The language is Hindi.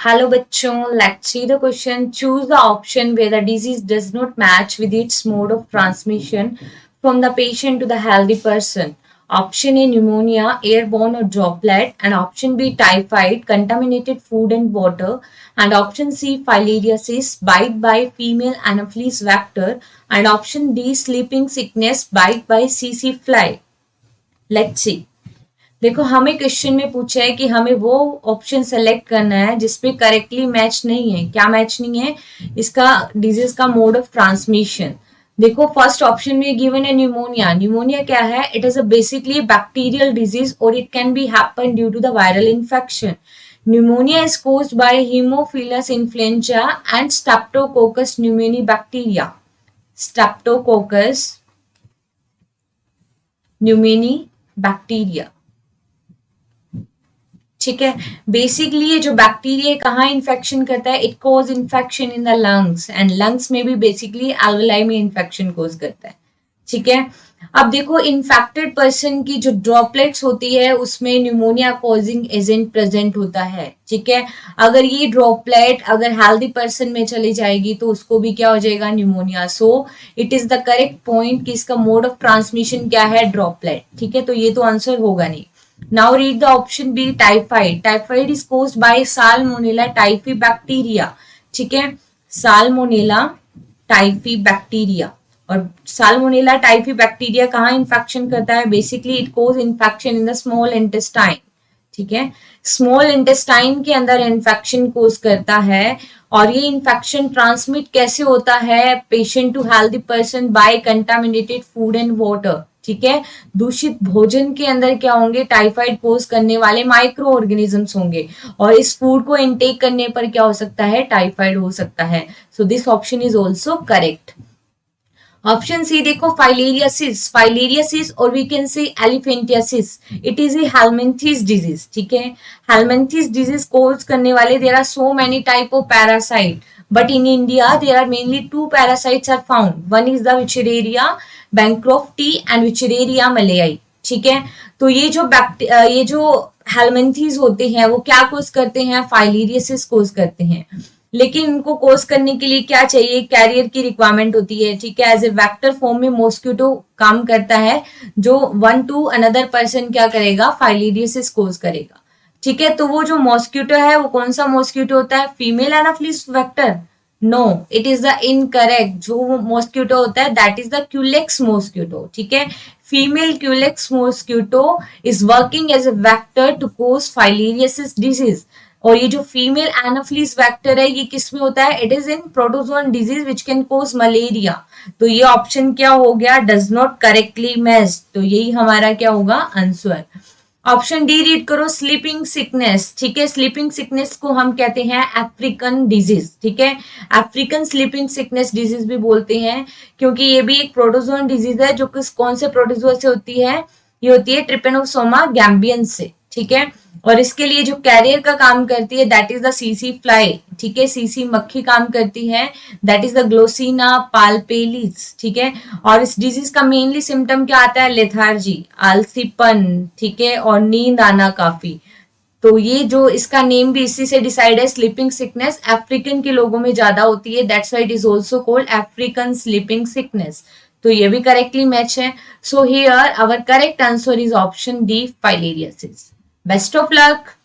Hello बच्चों, let's see the question. Choose the option where the disease does not match with its mode of transmission from the patient to the healthy person. Option A pneumonia, airborne or droplet, and option B typhoid, contaminated food and water, and option C filariasis, bite by female Anopheles vector, and option D sleeping sickness, bite by CC fly. Let's see. देखो हमें क्वेश्चन में पूछा है कि हमें वो ऑप्शन सेलेक्ट करना है जिसपे करेक्टली मैच नहीं है. क्या मैच नहीं है? इसका डिजीज का मोड ऑफ ट्रांसमिशन. देखो फर्स्ट ऑप्शन में गिवन है न्यूमोनिया. न्यूमोनिया क्या है? It is a basically bacterial disease और it can be happen due to the viral infection. Pneumonia is caused by Haemophilus influenza and Streptococcus pneumoniae bacteria. Streptococcus pneumoniae bacteria. ठीक है. बेसिकली ये जो बैक्टीरिया कहाँ इन्फेक्शन करता है? It cause infection in the lungs and lungs में भी बेसिकली एल्वेलाई में इन्फेक्शन कोज करता है. ठीक है. अब देखो इन्फेक्टेड पर्सन की जो ड्रॉपलेट्स होती है उसमें न्यूमोनिया कॉजिंग एजेंट प्रेजेंट होता है. ठीक है. अगर ये ड्रॉपलेट अगर हेल्दी पर्सन में चली जाएगी तो उसको भी क्या हो जाएगा? Pneumonia. So it is the correct point कि इसका मोड ऑफ ट्रांसमिशन क्या है? ड्रॉपलेट. ठीक है. तो ये तो आंसर होगा नहीं. Now read the option B, typhoid. Typhoid is caused by Salmonella typhi bacteria. ठीक है. Salmonella typhi bacteria. और Salmonella typhi bacteria कहाँ इन्फेक्शन करता है? Basically it cause infection in the small intestine. ठीक है. स्मॉल इंटेस्टाइन के अंदर इन्फेक्शन कोज करता है. और ये इन्फेक्शन ट्रांसमिट कैसे होता है? Patient to healthy person by contaminated food and water. ठीक है. दूषित भोजन के अंदर क्या होंगे? टाइफाइड कोज करने वाले माइक्रो ऑर्गेनिजम्स होंगे और इस फूड को इनटेक करने पर क्या हो सकता है? टाइफाइड हो सकता है. So this option is also correct. Option C देखो फाइलेरियासिस. फाइलेरियासिस और we can say elephantiasis. It is a helminthes disease. ठीक है. हेलमिंथीज डिजीज कोज करने वाले there are so many type of parasite but in India there are mainly two parasites are found. One is the Wuchereria bancrofti and Wuchereria malayi. ठीक है. तो ये जो हेलमिंथीज होते हैं वो क्या कोज करते हैं? फाइलेरियासिस कोज करते हैं. लेकिन इनको कोज करने के लिए क्या चाहिए? कैरियर की रिक्वायरमेंट होती है. ठीक है. एज ए वेक्टर फॉर्म में मॉस्किटो काम करता है जो वन टू अनदर पर्सन क्या करेगा? फाइलेरियासिस कोज करेगा. ठीक है. तो वो जो मॉस्किटो है वो कौन सा मॉस्किटो होता है? Female Anopheles vector. No, it is the incorrect. जो मॉस्किटो होता है that is the Culex mosquito. ठीक है. Female Culex mosquito is working as a vector to cause filariasis disease. और ये जो फीमेल एनाफिलिस वेक्टर है ये किस में होता है? It is in protozoan disease which can cause malaria. तो ये ऑप्शन क्या हो गया? Does not correctly match. तो यही हमारा क्या होगा? आंसर. ऑप्शन डी रीड करो. Sleeping sickness. ठीक है. स्लीपिंग सिकनेस को हम कहते हैं अफ्रीकन डिजीज. ठीक है. अफ्रीकन स्लीपिंग सिकनेस डिजीज भी बोलते हैं क्योंकि ये भी एक प्रोटोजोन डिजीज है जो कौन से प्रोटोजोआ से होती है? ये होती है ट्रिपेनोसोमा गैम्बियन से. ठीक है. और इसके लिए जो कैरियर का काम करती है that is the CC fly. ठीक है. सीसी मक्खी काम करती है दैट इज द ग्लोसिना पाल्पेलिस. ठीक है. और इस डिजीज का मेनली सिम्टम क्या आता है? लेथार्जी, आलसीपन. ठीक है. और नींद आना काफी. तो ये जो इसका नेम भी इसी से डिसाइड है. स्लीपिंग सिकनेस अफ्रीकन के लोगों में ज्यादा होती है. That's why it is also called African sleeping sickness. तो ये भी करेक्टली मैच है. So here our correct answer is option D filariasis. Best of luck.